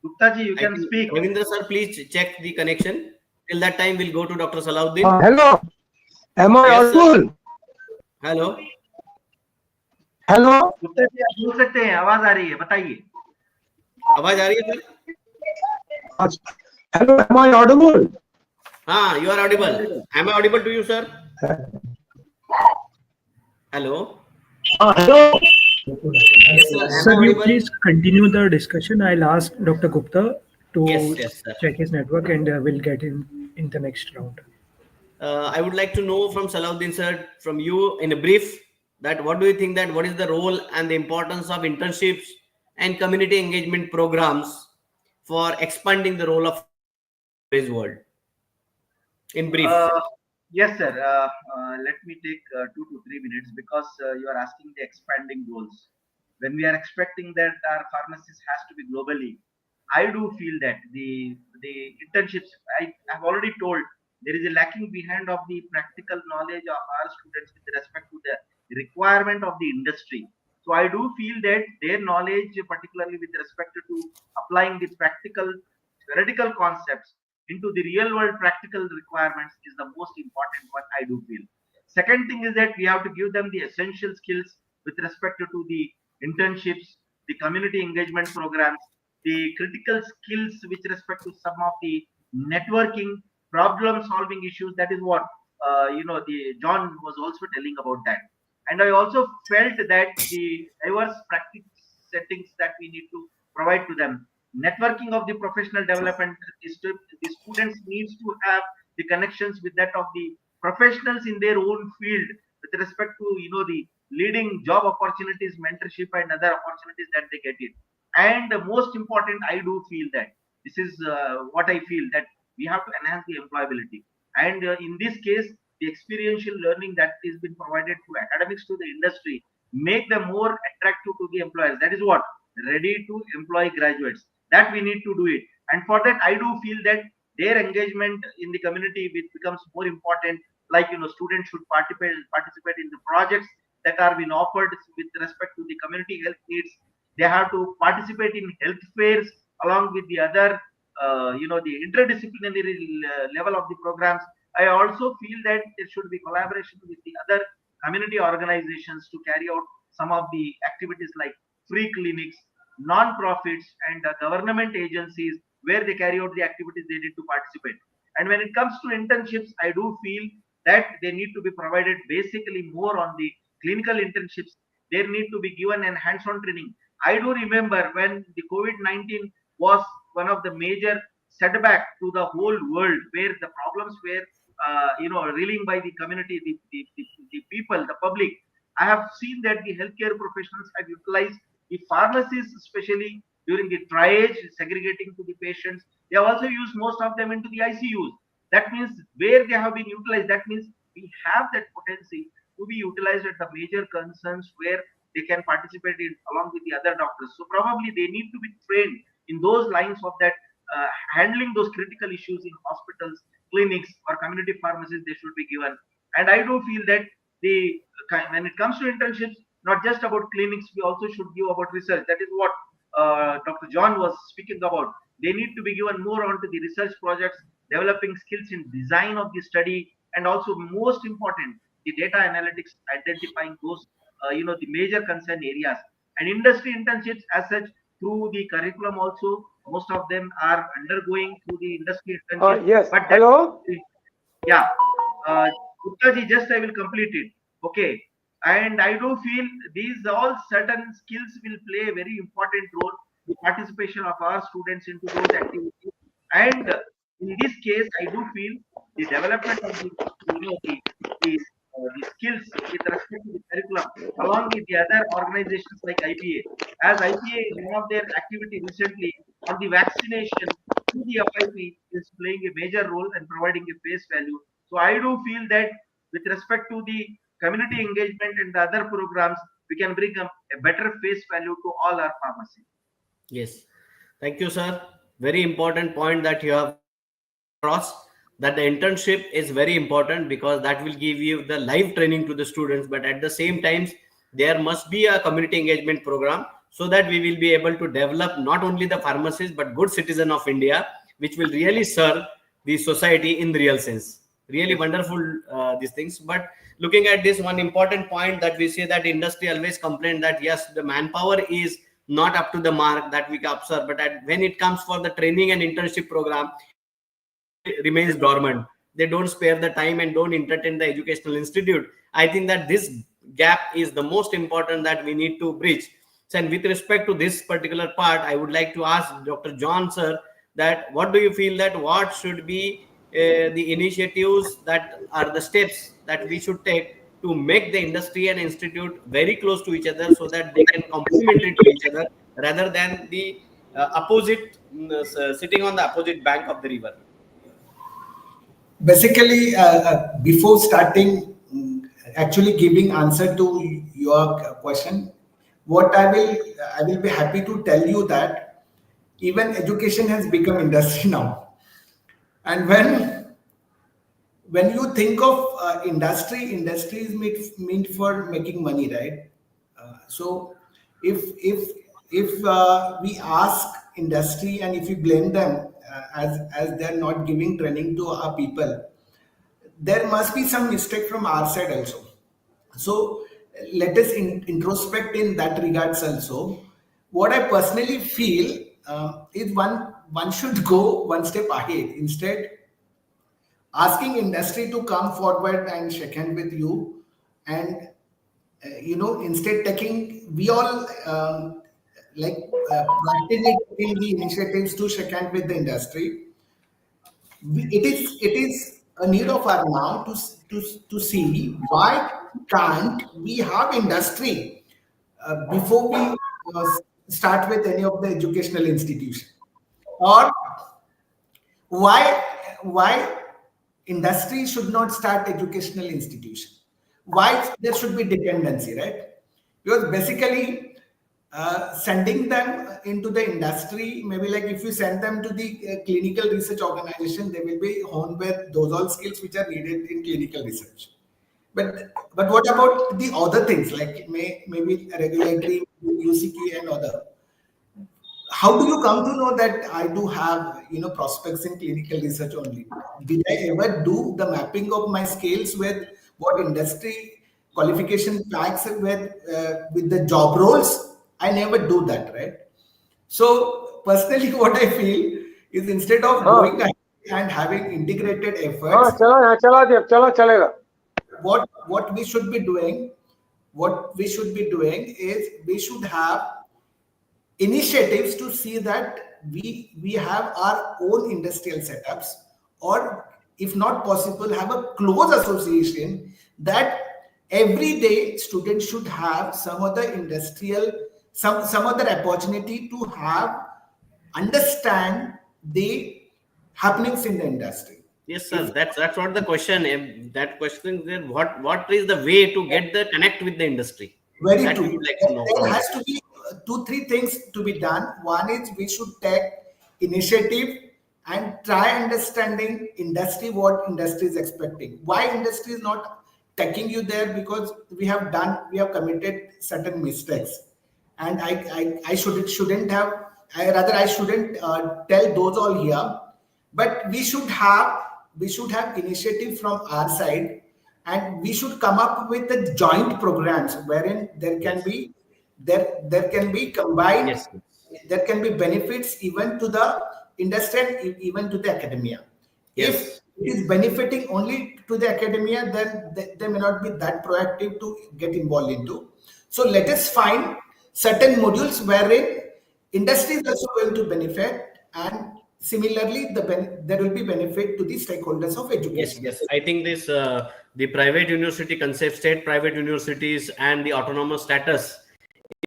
Gupta ji, you I can think, speak. Ravindra, sir, please check the connection. Till that time, we'll go to Dr. Salahuddin. Hello, am I Yes, sir. audible? Hello. Hello, Gupta ji आप बोल सकते हैं, आवाज आ रही है, बताइए. आवाज आ रही है, sir? hello, am I audible? हाँ, you are audible. Am I audible to you, sir? Hello. Hello. Yes, sir. Am I Sir, you audible? please continue the discussion. I'll ask Dr. Gupta to Yes, yes, sir. check his network and we'll get in the next round. I would like to know from Salahuddin, sir, from you in a brief, that what do you think that what is the role and the importance of internships and community engagement programs for expanding the role of pharmacy in today's world? In brief. Yes, sir. Let me take 2 to 3 minutes, because you are asking the expanding goals. When we are expecting that our pharmacists has to be globally, I do feel that the internships, I have already told, there is a lacking behind of the practical knowledge of our students with respect to the requirement of the industry. So I do feel that their knowledge, particularly with respect to applying the practical theoretical concepts into the real world practical requirements, is the most important one, I do feel. Second thing is that we have to give them the essential skills with respect to the internships, the community engagement programs, the critical skills with respect to some of the networking, problem solving issues. That is what the John was also telling about that. And I also felt that the diverse practice settings that we need to provide to them, networking of the professional development, the students needs to have the connections with that of the professionals in their own field with respect to the leading job opportunities, mentorship, and other opportunities that they get it. And most important, I do feel that this is what I feel, that we have to enhance the employability. And in this case, the experiential learning that is been provided to academics to the industry make them more attractive to the employers. That is what, ready to employ graduates, that we need to do it. And for that, I do feel that their engagement in the community becomes more important. Like students should participate in the projects that are being offered with respect to the community health needs. They have to participate in health fairs along with the other the interdisciplinary level of the programs. I also feel that there should be collaboration with the other community organizations to carry out some of the activities like free clinics, non-profits, and government agencies where they carry out the activities they need to participate. And when it comes to internships, I do feel that they need to be provided basically more on the clinical internships. There need to be given an hands-on training. I do remember when the COVID-19 was one of the major setback to the whole world, where the problems were, reeling by the community, the people, the public. I have seen that the healthcare professionals have utilized the pharmacists, especially during the triage, segregating to the patients. They have also used most of them into the ICUs. That means where they have been utilized, that means we have that potency to be utilized at the major concerns where they can participate in along with the other doctors. So probably they need to be trained in those lines of that, handling those critical issues in hospitals, clinics, or community pharmacies. They should be given. And I do feel that the when it comes to internships, not just about clinics, we also should give about research. That is what Dr. John was speaking about. They need to be given more onto the research projects, developing skills in design of the study, and also most important, the data analytics, identifying those the major concern areas. And industry internships as such, through the curriculum also, most of them are undergoing through the industry internship. Yes. But that, Hello. yeah, Gupta ji, just I will complete it. Okay. And I do feel these all certain skills will play a very important role, the participation of our students into those activities. And in this case, I do feel the development of the skills with respect to the curriculum, along with the other organizations like IPA, as IPA is one of their activity recently on the vaccination through the FIP is playing a major role and providing a face value. So I do feel that with respect to the community engagement and the other programs, we can bring a better face value to all our pharmacies. Yes. Thank you, sir. Very important point that you have put across, that the internship is very important because that will give you the live training to the students. But at the same time, there must be a community engagement program so that we will be able to develop not only the pharmacists but good citizen of India, which will really serve the society in the real sense. Really wonderful these things. But looking at this, one important point that we say that industry always complain that yes, the manpower is not up to the mark that we observe, but when it comes for the training and internship program, industry remains dormant. They don't spare the time and don't entertain the educational institute. I think that this gap is the most important that we need to bridge. So, and with respect to this particular part, I would like to ask Dr. John sir that what do you feel that what should be the initiatives that are the steps that we should take to make the industry and institute very close to each other so that they can complementary to each other rather than the opposite sitting on the opposite bank of the river. Basically, before starting actually giving answer to your question, what I will be happy to tell you that even education has become industry now. And when you think of industry is meant for making money, right? So if we ask industry and if we blame them as they're not giving training to our people, there must be some mistake from our side also. So let us introspect in that regards also. What I personally feel is one should go one step ahead. Instead, asking industry to come forward and shake hand with you, and instead taking we all practically taking the initiatives to shake hand with the industry. It is a need of our now to see why can't we have industry before we start with any of the educational institution, or why industry should not start educational institution, why there should be dependency, right? Because basically sending them into the industry, maybe like if you send them to the clinical research organization, they will be honed with those all skills which are needed in clinical research. But what about the other things like maybe regulatory, UCQ and other? how do you come to know that I do have prospects in clinical research only? Did I ever do the mapping of my skills with what industry qualification packs with the job roles? I never do that, right? So personally, what I feel is instead of हाँ going ahead and having integrated हाँ efforts, चला यहाँ चला दे चला चलेगा what we should be doing, what we should be doing is we should have initiatives to see that we have our own industrial setups, or if not possible have a close association that every day students should have some other industrial, some other opportunity to have understand the happenings in the industry. Yes, sir. That's what the question. That question is there. What is the way to get the connect with the industry? Very That we true. would like to know There from you. has to be two, three things to be done. One is we should take initiative and try understanding industry, what industry is expecting. Why industry is not taking you there? Because we have committed certain mistakes, and I shouldn't have. I shouldn't tell those all here. But we should have initiative from our side, and we should come up with the joint programs wherein Yes. there can be combined, Yes. there can be benefits even to the industry and even to the academia. If Yes. it is benefiting only to the academia, then they may not be that proactive to get involved into. So let us find certain modules wherein industry is also going to benefit, and similarly there will be benefit to the stakeholders of Yes, education. yes. I think this the private university concept, state private universities, and the autonomous status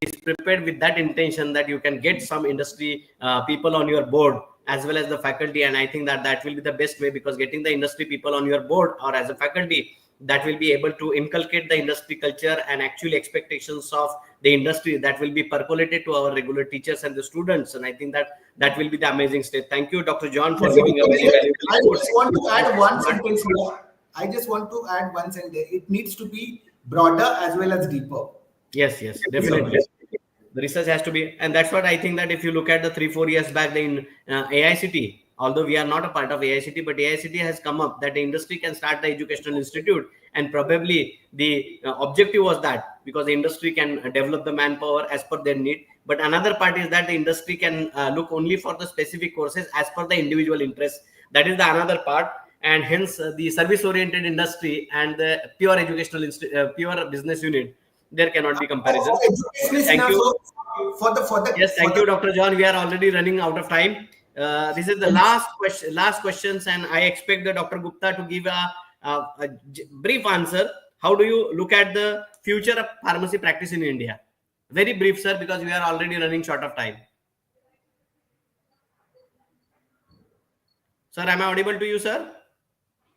is prepared with that intention that you can get some industry people on your board as well as the faculty. And I think that that will be the best way, because getting the industry people on your board or as a faculty, that will be able to inculcate the industry culture and actually expectations of the industry that will be percolated to our regular teachers and the students. And I think that that will be the amazing state. Thank you, Dr. John, for giving a very valuable I input. just want to add one sentence here. I just want to add one sentence. It needs to be broader as well as deeper. Yes, yes, Thank you so definitely. much. The research has to be, and that's what I think that if you look at the 3-4 years back, the in AICT, although we are not a part of AICT, but AICT has come up that the industry can start the educational institute, and probably the objective was that because the industry can develop the manpower as per their need. But another part is that the industry can look only for the specific courses as per the individual interest. That is the another part, and hence the service-oriented industry and the pure pure business unit, there cannot be comparison. Education Thank you. Yes, for thank you, Dr. John. We are already running out of time. This is the last questions, and I expect the Dr. Gupta to give a brief answer. How do you look at the future of pharmacy practice in India? Very brief, sir, because we are already running short of time. Sir, am I audible to you, sir?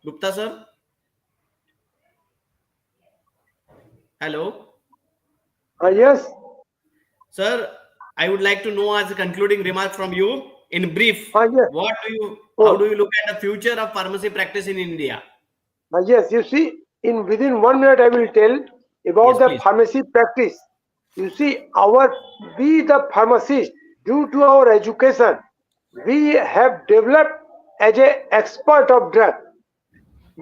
Gupta, sir? Hello? Yes. Sir, I would like to know as a concluding remark from you in brief, Yes. how do you look at the future of pharmacy practice in India? Yes, you see, in within 1 minute I will tell about Yes, the please. pharmacy practice. You see, we the pharmacists, due to our education, we have developed as a expert of drug,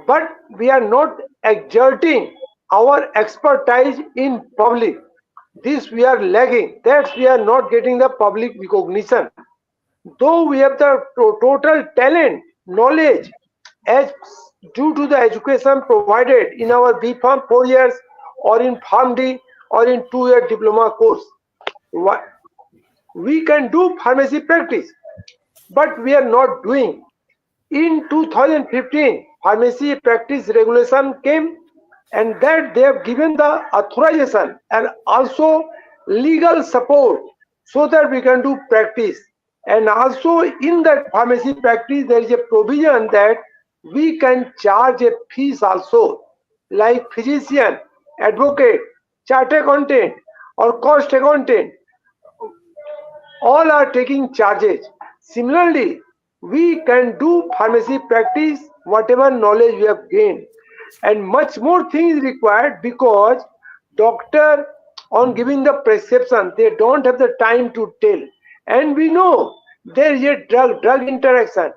but we are not exerting our expertise in public. This we are lagging. That's we are not getting the public recognition. Though we have the total talent, knowledge, as due to the education provided in our B Farm 4 years or in Farm D or in 2 year diploma course, we can do pharmacy practice, but we are not doing. In 2015, pharmacy practice regulation came, and that they have given the authorization and also legal support so that we can do practice. And also in that pharmacy practice, there is a provision that we can charge a fees also, like physician, advocate, chartered accountant, or cost accountant, all are taking charges. Similarly, we can do pharmacy practice whatever knowledge we have gained, and much more thing is required because doctor on giving the prescription they don't have the time to tell, And we know there is a drug interaction,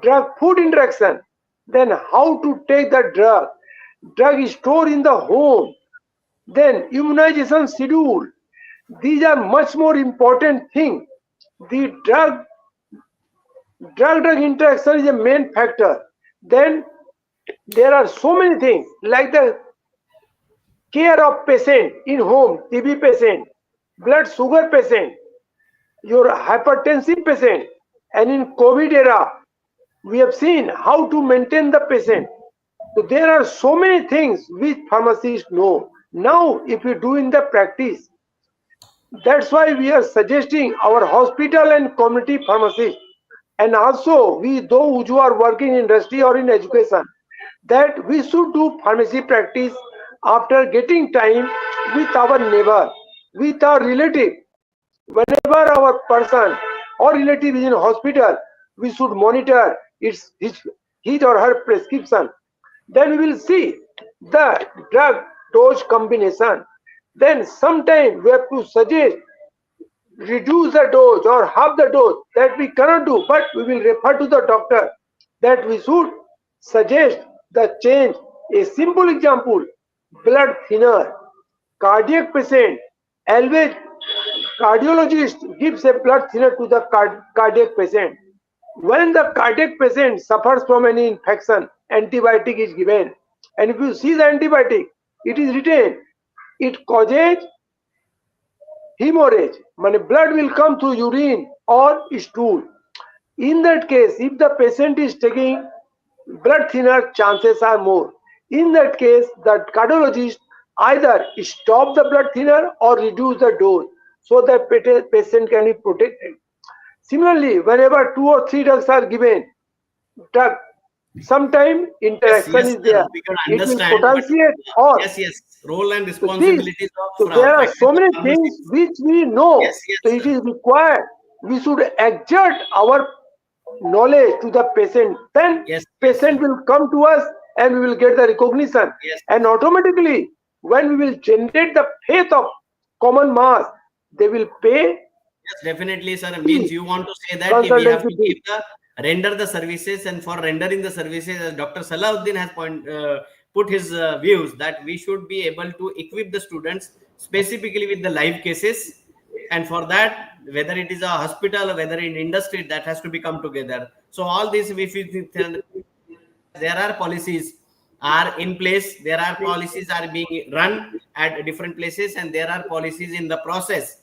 drug food interaction. Then how to take the drug is stored in the home, then immunization schedule. These are much more important thing. The drug interaction is a main factor. Then there are so many things like the care of patient in home, TB patient, blood sugar patient, your hypertensive patient, and in COVID era, we have seen how to maintain the patient. So there are so many things which pharmacists know. Now, if you do in the practice, that's why we are suggesting our hospital and community pharmacists, and also we those who are working in industry or in education, that we should do pharmacy practice after getting time with our neighbor, with our relative. Whenever our person or relative is in hospital, we should monitor his or her prescription. Then we will see the drug dose combination. Then sometime we have to suggest reduce the dose or half the dose, that we cannot do, but we will refer to the doctor that we should suggest the change. A simple example, blood thinner, cardiac patient, always cardiologist gives a blood thinner to the cardiac patient. When the cardiac patient suffers from any infection, antibiotic is given. And if you see the antibiotic, it is written, it causes hemorrhage. Means blood will come through urine or stool. In that case, if the patient is taking blood thinner, chances are more. In that case, the cardiologist either stop the blood thinner or reduce the dose so that patient can be protected. Similarly, whenever 2 or 3 drugs are given, drug, sometime Yes, interaction yes, is there. we can It will understand, but potentiate or yes, yes, role and so this. responsibilities So of there are so practical many things pharmacists. which we know. Yes, So yes, it is required. We should exert our knowledge to the patient. Then yes, yes, patient will come to us and we will get the recognition. yes. And automatically, when we will generate the faith of common mass, they will pay Yes, definitely, sir. fee, Means you want to say that we have consultancy to fee. give the render the services, and for rendering the services, as Dr. Salahuddin has put his views, that we should be able to equip the students specifically with the live cases, and for that, whether it is a hospital or whether in industry, that has to become together. So all this, if we understand that yes, there are policies are in place, there are policies are being run at different places, and there are policies in the process,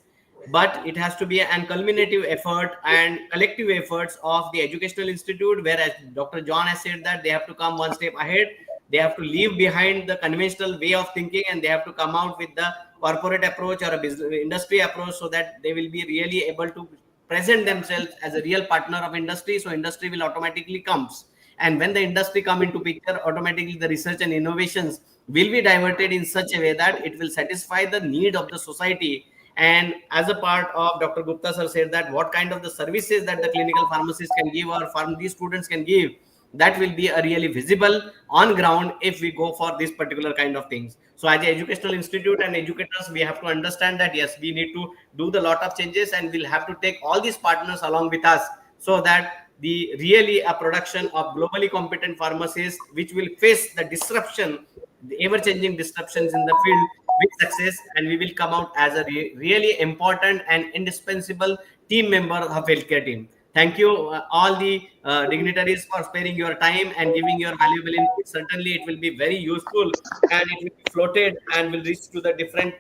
but it has to be an culminative effort and collective efforts of the educational institute, whereas Dr. John has said that they have to come one step ahead, they have to leave behind the conventional way of thinking, and they have to come out with the corporate approach or a business industry approach, so that they will be really able to present themselves as a real partner of industry. So industry will automatically comes, and when the industry come into picture, automatically the research and innovations will be diverted in such a way that it will satisfy the need of the society. And as a part of Dr. Gupta sir said that what kind of the services that the clinical pharmacist can give or pharmacy students can give, that will be a really visible on ground if we go for this particular kind of things. So as an educational institute and educators, we have to understand that yes, we need to do the lot of changes, and we'll have to take all these partners along with us, so that the really a production of globally competent pharmacists which will face the disruption, the ever changing disruptions in the field with success, and we will come out as a really important and indispensable team member of healthcare team. Thank you all the dignitaries for sparing your time and giving your valuable input. Certainly it will be very useful, and it will be floated and will reach to the different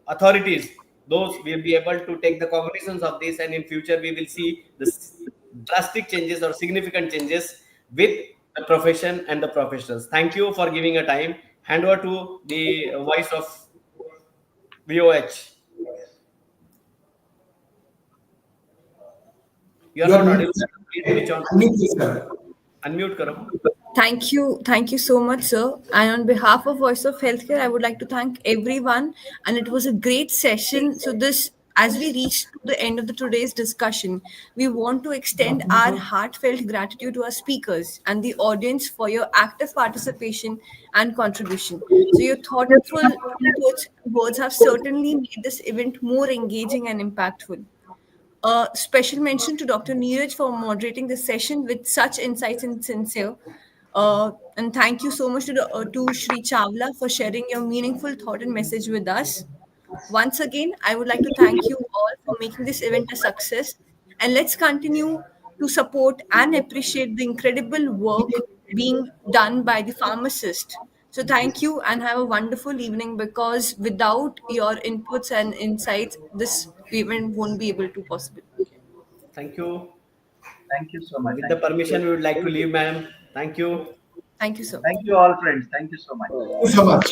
authorities. Those will be able to take the cognizance of this, and in future we will see this drastic changes or significant changes with the profession and the professionals. Thank you for giving a time. Hand over to the voice of VOH. You are You are not muted. audible, sir. Please switch on. Unmute yourself. Unmute karo. Thank you so much, sir. And on behalf of Voice of Healthcare, I would like to thank everyone. And it was a great session. So this As we reach to the end of today's discussion, we want to extend our heartfelt gratitude to our speakers and the audience for your active participation and contribution. So, your thoughtful inputs and words have certainly made this event more engaging and impactful. A special mention to Dr. Neeraj for moderating the session with such insights and sincere. And thank you so much to Shri Chawla for sharing your meaningful thought and message with us. Once again, I would like to thank you all for making this event a success. And let's continue to support and appreciate the incredible work being done by the pharmacist. So, thank you and have a wonderful evening, because without your inputs and insights, this event won't be able to possible. Thank you. Thank you so much. With the Thank you. permission, we would like to leave, madam. Thank you. Thank you, sir. Thank you all, friends. Thank you so much. Thank you so much.